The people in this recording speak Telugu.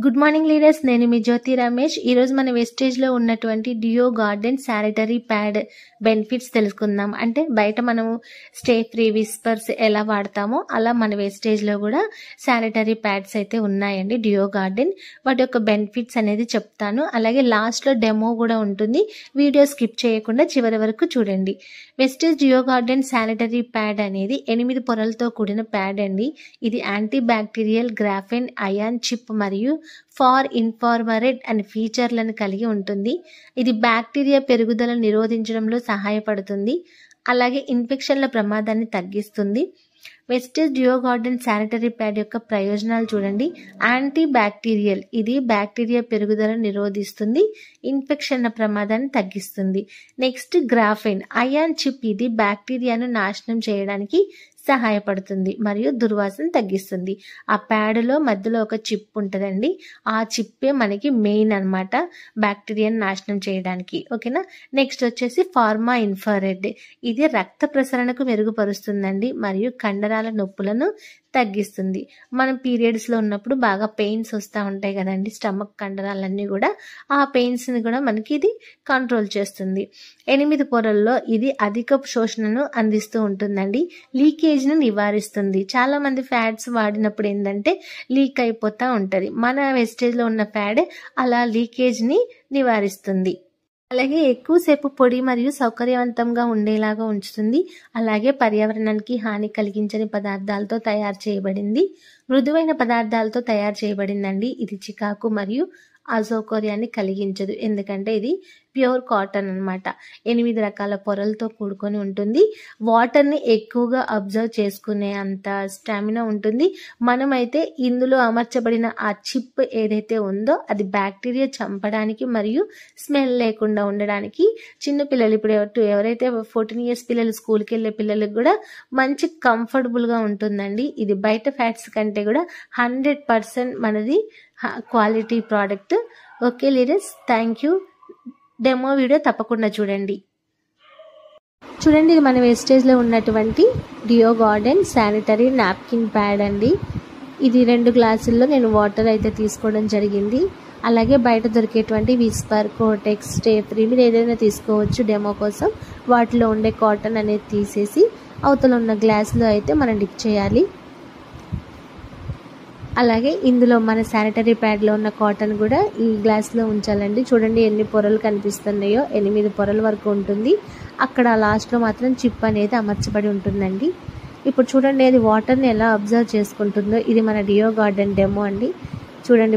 గుడ్ మార్నింగ్ లీడర్స్, నేను మీ జ్యోతి రమేష్. ఈరోజు మన వెస్టేజ్లో ఉన్నటువంటి డియో గార్డెన్ శానిటరీ ప్యాడ్ బెనిఫిట్స్ తెలుసుకుందాం. అంటే బయట మనము స్టే ఫ్రీ విస్పర్స్ ఎలా వాడతామో అలా మన వెస్టేజ్లో కూడా శానిటరీ ప్యాడ్స్ అయితే ఉన్నాయండి డియో గార్డెన్. వాటి యొక్క బెనిఫిట్స్ అనేది చెప్తాను. అలాగే లాస్ట్లో డెమో కూడా ఉంటుంది. వీడియో స్కిప్ చేయకుండా చివరి వరకు చూడండి. Vestige Deo Garden sanitary pad అనేది 8 పొరలతో కూడిన ప్యాడ్ అండి. ఇది anti bacterial, graphene, ion chip మరియు ఫార్ ఇన్ఫార్మరెడ్ అనే ఫీచర్లను కలిగి ఉంటుంది. ఇది బ్యాక్టీరియా పెరుగుదల నిరోధించడంలో సహాయపడుతుంది. అలాగే ఇన్ఫెక్షన్ల ప్రమాదాన్ని తగ్గిస్తుంది. Wastage Deo Garden sanitary pad యొక్క ప్రయోజనాలు చూడండి. యాంటీ బ్యాక్టీరియల్, ఇది బ్యాక్టీరియా పెరుగుదల నిరోధిస్తుంది, ఇన్ఫెక్షన్ల ప్రమాదాన్ని తగ్గిస్తుంది. నెక్స్ట్ గ్రాఫెన్, అయాన్ చిప్, ఇది బ్యాక్టీరియాను నాశనం చేయడానికి సహాయపడుతుంది మరియు దుర్వాసన తగ్గిస్తుంది. ఆ ప్యాడ్లో మధ్యలో ఒక చిప్ ఉంటుందండి. ఆ చిప్పే మనకి మెయిన్ అన్నమాట బ్యాక్టీరియాను నాశనం చేయడానికి. ఓకేనా. నెక్స్ట్ వచ్చేసి ఫార్మా ఇన్ఫ్రారెడ్, ఇది రక్త ప్రసరణకు మెరుగుపరుస్తుందండి మరియు కండరాల నొప్పులను తగ్గిస్తుంది. మనం పీరియడ్స్లో ఉన్నప్పుడు బాగా పెయిన్స్ వస్తూ ఉంటాయి కదండి, స్టమక్ కండరాలన్నీ కూడా, ఆ పెయిన్స్ని కూడా మనకి ఇది కంట్రోల్ చేస్తుంది. 8 పొరల్లో ఇది అధిక శోషణను అందిస్తూ ఉంటుందండి. లీకేజ్ను నివారిస్తుంది. చాలా మంది ప్యాడ్స్ వాడినప్పుడు ఏంటంటే లీక్ అయిపోతూ ఉంటుంది. మన వెస్టేజ్లో ఉన్న ప్యాడ్ అలా లీకేజ్ని నివారిస్తుంది. అలాగే ఎక్కువసేపు పొడి మరియు సౌకర్యవంతంగా ఉండేలాగా ఉంచుతుంది. అలాగే పర్యావరణానికి హాని కలిగించని పదార్థాలతో తయారు చేయబడింది. మృదువైన పదార్థాలతో తయారు చేయబడిందండి. ఇది చికాకు మరియు అసౌకర్యాన్ని కలిగించదు, ఎందుకంటే ఇది ప్యూర్ కాటన్ అన్నమాట. 8 రకాల పొరలతో కూడుకొని ఉంటుంది. వాటర్ని ఎక్కువగా అబ్జర్వ్ చేసుకునే అంత స్టామినా ఉంటుంది. మనమైతే ఇందులో అమర్చబడిన ఆ చిప్ ఏదైతే ఉందో అది బ్యాక్టీరియా చంపడానికి మరియు స్మెల్ లేకుండా ఉండడానికి, చిన్నపిల్లలు ఇప్పుడు ఎవరైతే 14 ఇయర్స్ పిల్లలు, స్కూల్కి వెళ్ళే పిల్లలకు కూడా మంచి కంఫర్టబుల్గా ఉంటుందండి. ఇది బయట ఫ్యాట్స్ కంటే కూడా 100% మనది quality product. Okay leaders, thank you. Demo video తప్పకుండా చూడండి. ఇది మన వేస్టేజ్లో ఉన్నటువంటి డియో గార్డెన్ శానిటరీ నాప్కిన్ ప్యాడ్ అండి. ఇది 2 గ్లాసుల్లో నేను వాటర్ అయితే తీసుకోవడం జరిగింది. అలాగే బయట దొరికేటువంటి విస్పర్, కోటెక్స్, స్టే ఫ్రీ మీరు ఏదైనా తీసుకోవచ్చు డెమో కోసం. వాటిలో ఉండే కాటన్ అనేది తీసేసి అవతల ఉన్న గ్లాసులో అయితే మనం డిప్ చేయాలి. అలాగే ఇందులో మన శానిటరీ ప్యాడ్లో ఉన్న కాటన్ కూడా ఈ గ్లాస్లో ఉంచాలండి. చూడండి ఎన్ని పొరలు కనిపిస్తున్నాయో, 8 పొరల వరకు ఉంటుంది. అక్కడ లాస్ట్లో మాత్రం చిప్ అనేది అమర్చబడి ఉంటుందండి. ఇప్పుడు చూడండి అది వాటర్ని ఎలా అబ్జర్వ్ చేసుకుంటుందో. ఇది మన డియో గార్డెన్ డెమో అండి. చూడండి